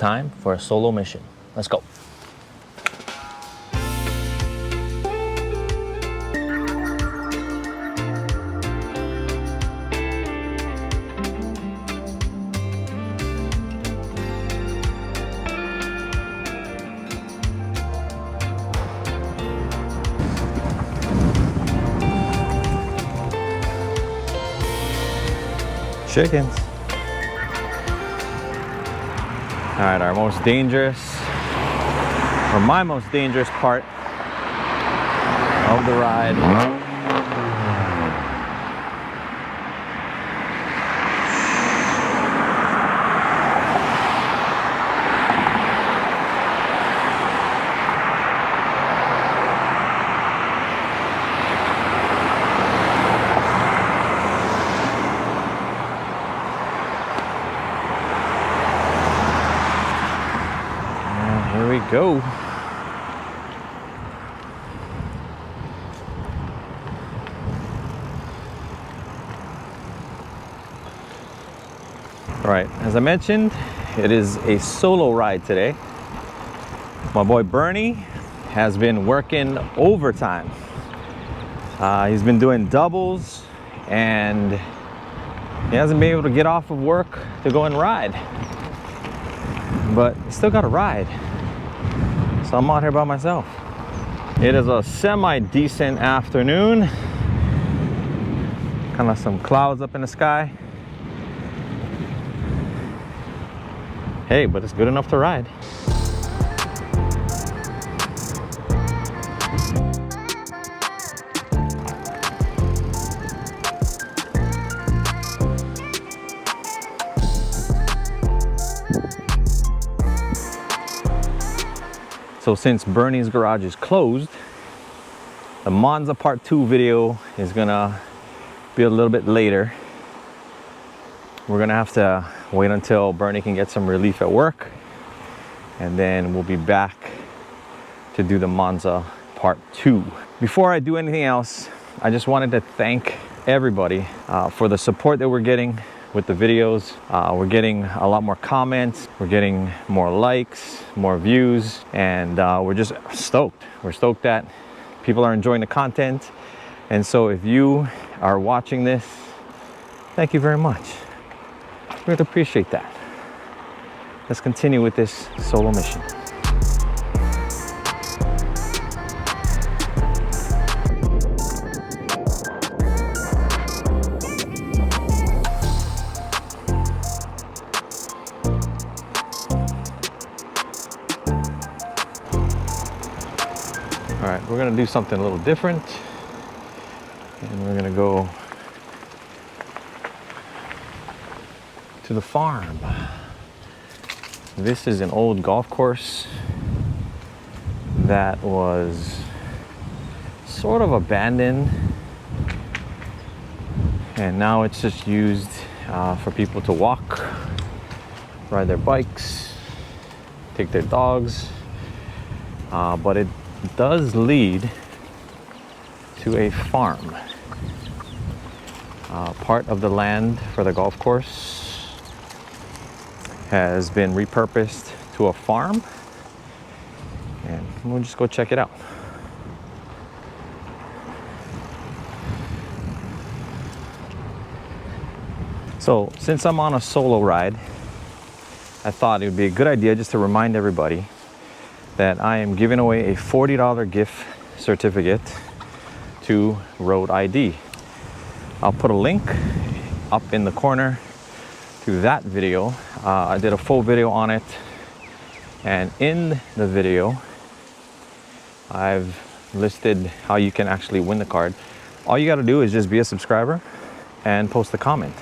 time for a solo mission. Let's go. Chickens. All right, our most dangerous, or my most dangerous part of the ride. Here we go. All right, as I mentioned, it is a solo ride today. My boy Bernie has been working overtime. He's been doing doubles and he hasn't been able to get off of work to go and ride. But he's still got to ride. So I'm out here by myself. It is a semi-decent afternoon. Kind of some clouds up in the sky. Hey, but it's good enough to ride. So since Bernie's garage is closed, the Monza part 2 video is gonna be a little bit later. We're gonna have to wait until Bernie can get some relief at work, and then we'll be back to do the Monza part 2. Before I do anything else, I just wanted to thank everybody for the support that we're getting with the videos. We're getting a lot more comments, we're getting more likes, more views, and we're just stoked. We're stoked that people are enjoying the content. And so if you are watching this, thank you very much. We'd appreciate that. Let's continue with this solo mission. All right, we're gonna do something a little different. And we're gonna go to the farm. This is an old golf course that was sort of abandoned. And now it's just used for people to walk, ride their bikes, take their dogs. But it does lead to a farm. Part of the land for the golf course has been repurposed to a farm, and we'll just go check it out. So since I'm on a solo ride, I thought it would be a good idea just to remind everybody that I am giving away a $40 gift certificate to Road ID. I'll put a link up in the corner to that video. I did a full video on it, and in the video I've listed how you can actually win the card. All you got to do is just be a subscriber and post a comment,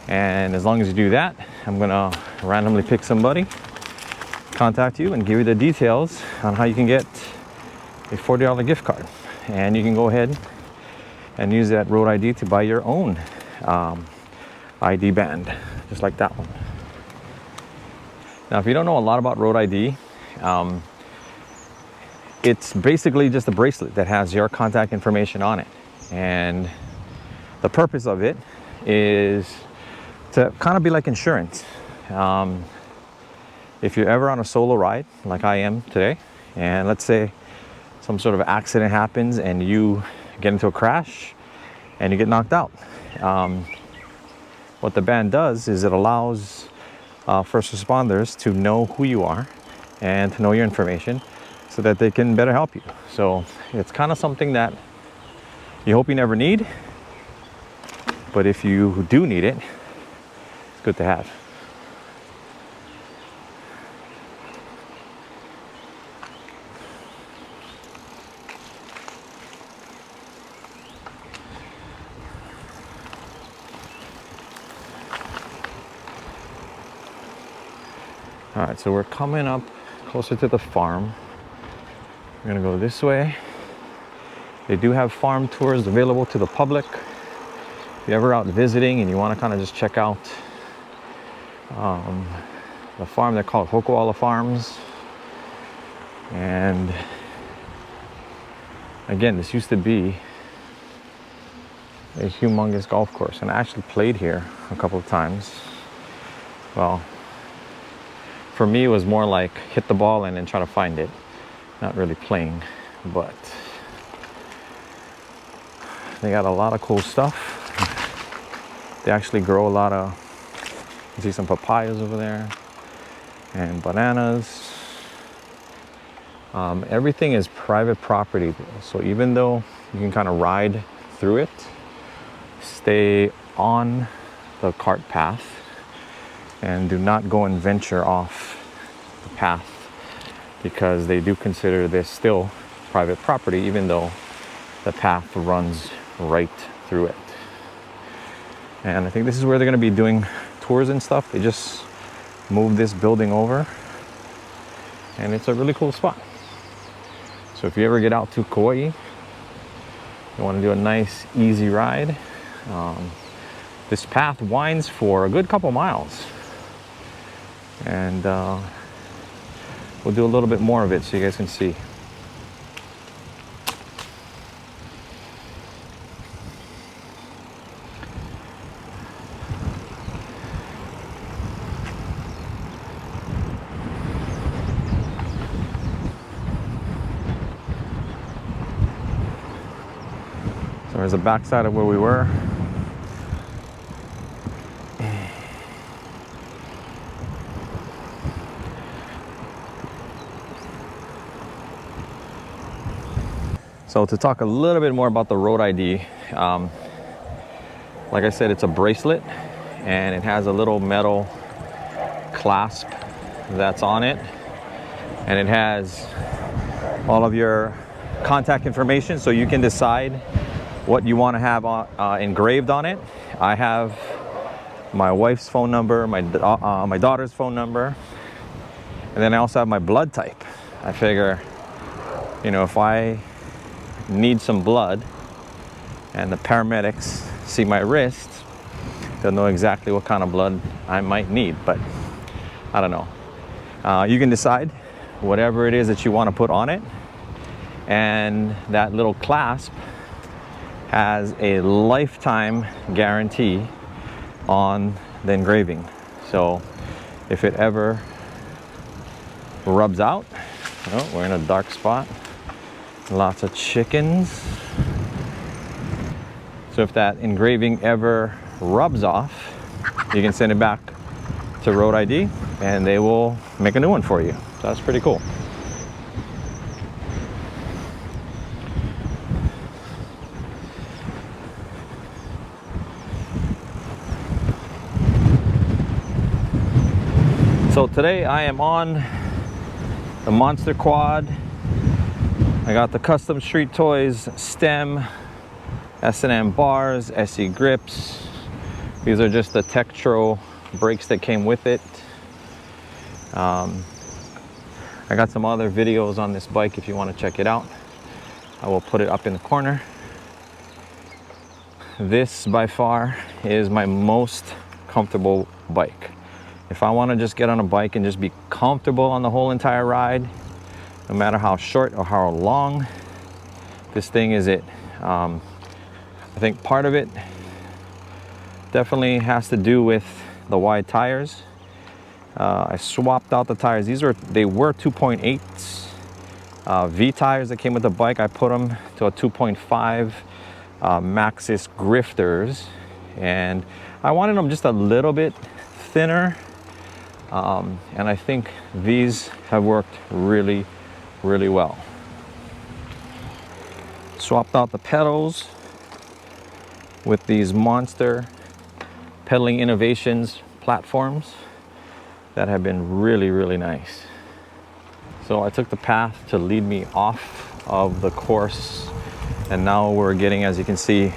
and as long as you do that, I'm gonna randomly pick somebody, contact you, and give you the details on how you can get a $40 gift card. And you can go ahead and use that Road ID to buy your own ID band, just like that one. Now, if you don't know a lot about Road ID, it's basically just a bracelet that has your contact information on it. And the purpose of it is to kind of be like insurance. if you're ever on a solo ride like I am today, and let's say some sort of accident happens and you get into a crash and you get knocked out, what the band does is it allows first responders to know who you are and to know your information so that they can better help you. So it's kind of something that you hope you never need, but if you do need it, it's good to have. All right, so we're coming up closer to the farm. We're gonna go this way. They do have farm tours available to the public. If you're ever out visiting and you wanna kind of just check out the farm, they're called Kaua'i farms. And again, this used to be a humongous golf course, and I actually played here a couple of times. Well, for me, it was more like hit the ball and then try to find it. Not really playing, but they got a lot of cool stuff. They actually grow a lot of, you see some papayas over there and bananas. Everything is private property. So even though you can kind of ride through it, stay on the cart path and do not go and venture off the path, because they do consider this still private property even though the path runs right through it. And I think this is where they're going to be doing tours and stuff. They just moved this building over and it's a really cool spot. So if you ever get out to Kaua'i, you want to do a nice easy ride, this path winds for a good couple miles. And we'll do a little bit more of it so you guys can see. So there's the backside of where we were. So to talk a little bit more about the road ID, like I said, it's a bracelet and it has a little metal clasp that's on it, and it has all of your contact information, so you can decide what you want to have engraved on it. I have my wife's phone number, my daughter's phone number, and then I also have my blood type. I figure, you know, if I need some blood and the paramedics see my wrist, they'll know exactly what kind of blood I might need. But I don't know. You can decide whatever it is that you want to put on it, and that little clasp has a lifetime guarantee on the engraving. So if it ever rubs out, oh, we're in a dark spot. Lots of chickens. So if that engraving ever rubs off, you can send it back to Road ID and they will make a new one for you. So that's pretty cool. So today I am on the Monster Quad. I got the Custom Street Toys stem, S&M bars, SE grips. These are just the Tektro brakes that came with it. I got some other videos on this bike if you want to check it out. I will put it up in the corner. This by far is my most comfortable bike. If I want to just get on a bike and just be comfortable on the whole entire ride, no matter how short or how long, this thing is it. I think part of it definitely has to do with the wide tires. I swapped out the tires. They were 2.8 V tires that came with the bike. I put them to a 2.5 Maxxis Grifters, and I wanted them just a little bit thinner, and I think these have worked really, really well. Swapped out the pedals with these Monster Pedaling Innovations platforms that have been really, really nice. So I took the path to lead me off of the course, and now we're getting, as you can see,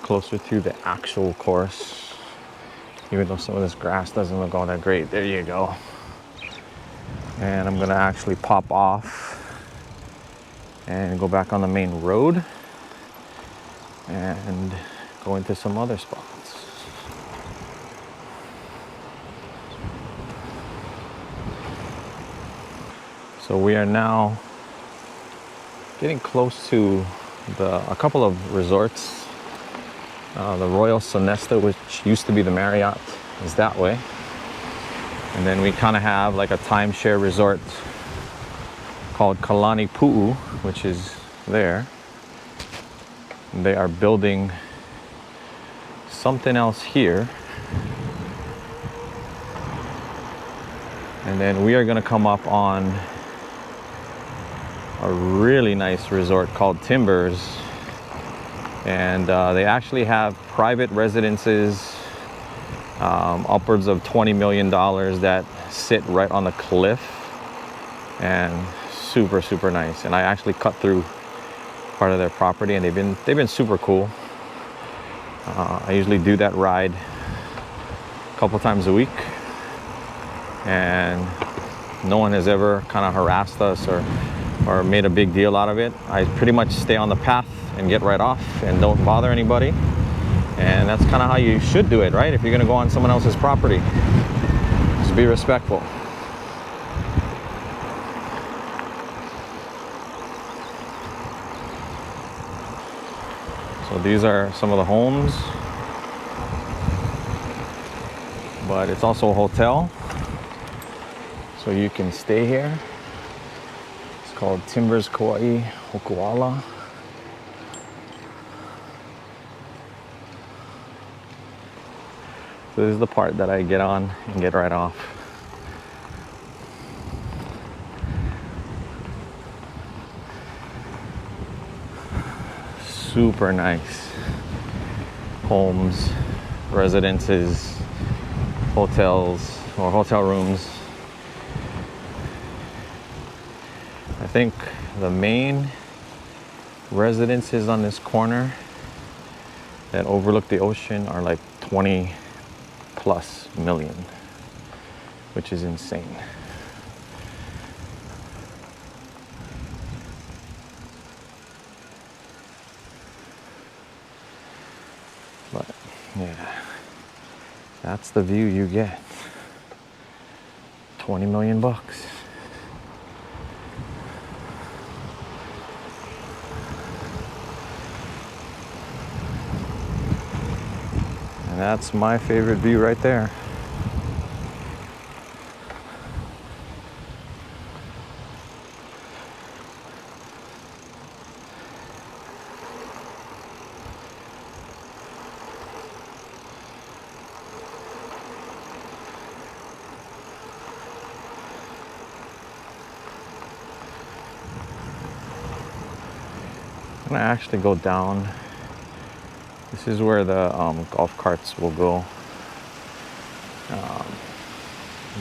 closer to the actual course, even though some of this grass doesn't look all that great. There you go. And I'm gonna actually pop off and go back on the main road and go into some other spots. So we are now getting close to a couple of resorts. The Royal Sonesta, which used to be the Marriott, is that way. And then we kind of have like a timeshare resort called Kalani Pu'u, which is there. And they are building something else here. And then we are gonna come up on a really nice resort called Timbers, and they actually have private residences, upwards of $20 million, that sit right on the cliff, and super, super nice. And I actually cut through part of their property, and they've been super cool. I usually do that ride a couple times a week, and no one has ever kind of harassed us or made a big deal out of it. I pretty much stay on the path and get right off and don't bother anybody. And that's kind of how you should do it, right? If you're gonna go on someone else's property, just be respectful. So these are some of the homes, but it's also a hotel, so you can stay here. Called Timbers Kaua'i, Hokuala. So this is the part that I get on and get right off. Super nice homes, residences, hotels, or hotel rooms. I think the main residences on this corner that overlook the ocean are like 20+ million, which is insane. But yeah, that's the view you get. 20 million bucks. And that's my favorite view right there. I'm gonna actually go down. This is where the golf carts will go.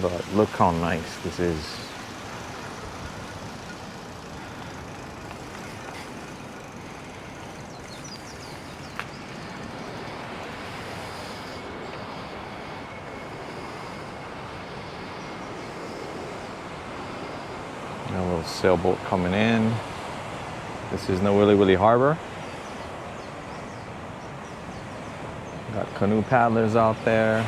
But look how nice this is. A little sailboat coming in. This is Nawili Wili Harbor. Got canoe paddlers out there.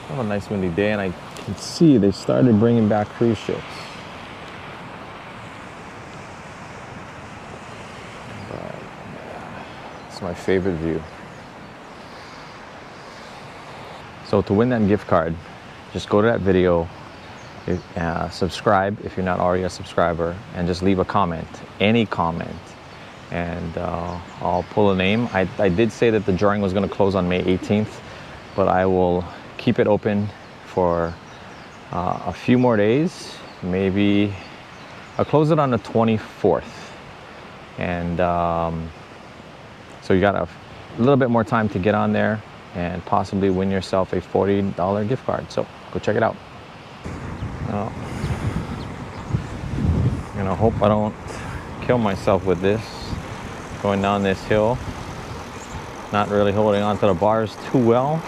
Have a nice windy day, and I can see they started bringing back cruise ships. But yeah, it's my favorite view. So to win that gift card, just go to that video, subscribe if you're not already a subscriber, and just leave a comment, any comment, and I'll pull a name. I did say that the drawing was going to close on May 18th, but I will keep it open for a few more days. Maybe I'll close it on the 24th, and so you got a little bit more time to get on there and possibly win yourself a $40 gift card. So go check it out. Now, I'm gonna hope I don't kill myself with this, going down this hill. Not really holding onto the bars too well.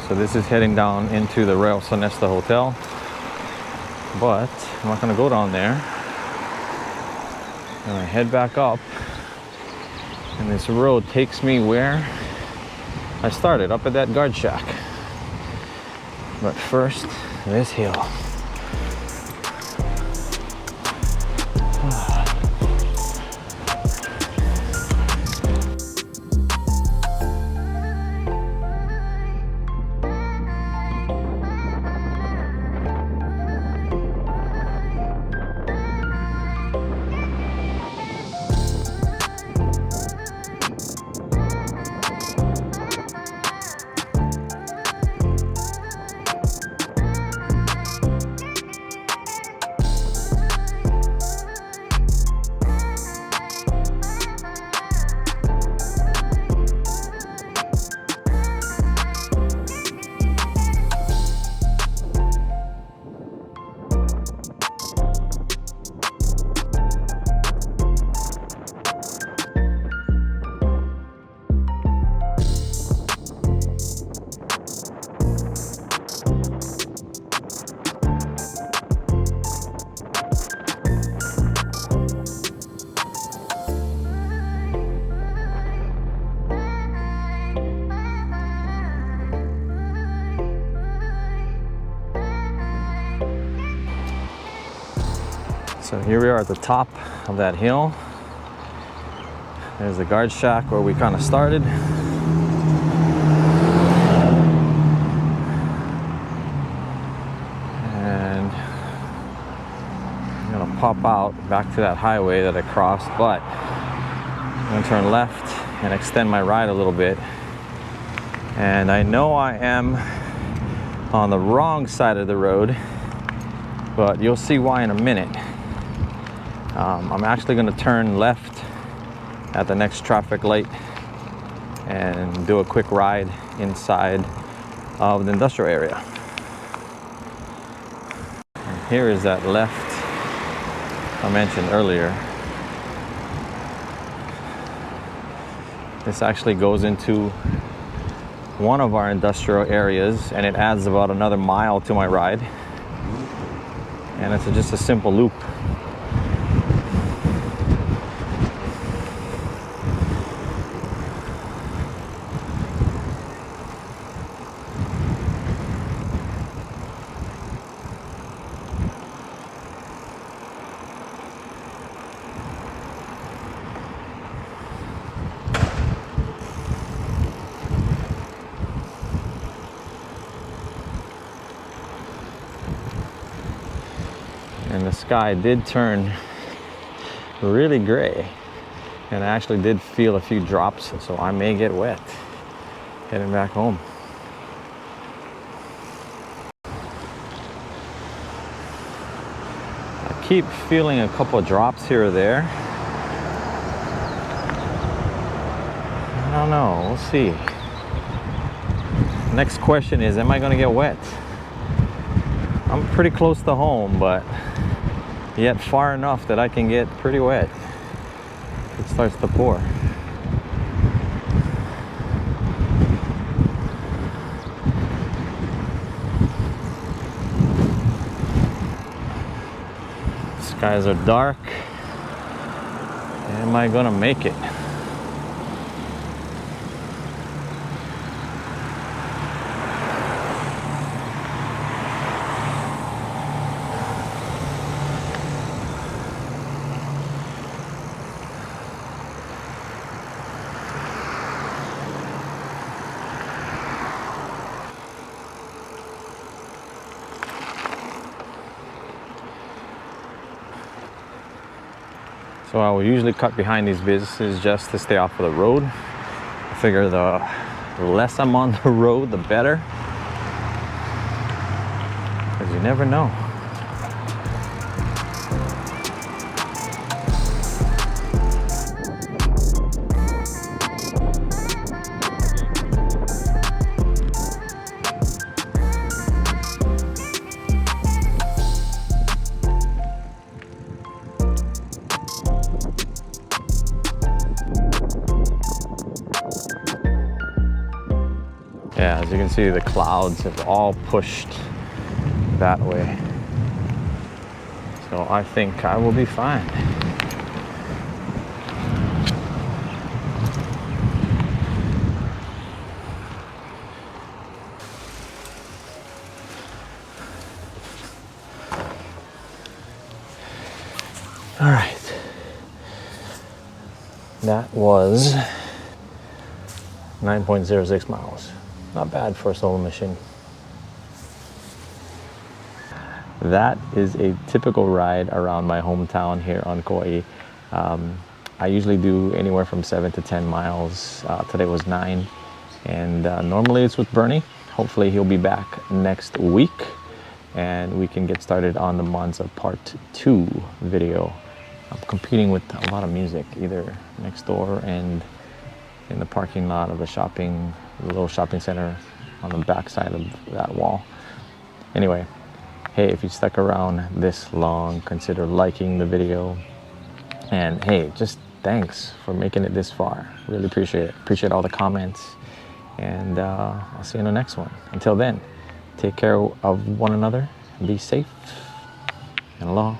So this is heading down into the Royal Sonesta Hotel, but I'm not gonna go down there. I'm gonna head back up, and this road takes me where I started, up at that guard shack. But first, this hill. So here we are at the top of that hill. There's the guard shack where we kind of started. And I'm gonna pop out back to that highway that I crossed, but I'm gonna turn left and extend my ride a little bit. And I know I am on the wrong side of the road, but you'll see why in a minute. I'm actually going to turn left at the next traffic light and do a quick ride inside of the industrial area. And here is that left I mentioned earlier. This actually goes into one of our industrial areas, and it adds about another mile to my ride. And it's just a simple loop. And the sky did turn really gray, and I actually did feel a few drops, so I may get wet heading back home. I keep feeling a couple of drops here or there. I don't know, we'll see. Next question is, am I gonna get wet? I'm pretty close to home, but yet far enough that I can get pretty wet. it starts to pour. Skies are dark. Am I gonna make it? So I will usually cut behind these businesses just to stay off of the road. I figure the less I'm on the road, the better. Because you never know. Yeah, as you can see, the clouds have all pushed that way. So I think I will be fine. All right. That was 9.06 miles. Not bad for a solo mission. That is a typical ride around my hometown here on Kaua'i. I usually do anywhere from 7 to 10 miles. Today was 9. And normally it's with Bernie. Hopefully he'll be back next week and we can get started on the Monza Part 2 video. I'm competing with a lot of music, either next door and in the parking lot of the little shopping center on the back side of that wall. Anyway, hey, if you stuck around this long, consider liking the video. And hey, just thanks for making it this far. Really appreciate it. Appreciate all the comments. And I'll see you in the next one. Until then, take care of one another, be safe, and aloha.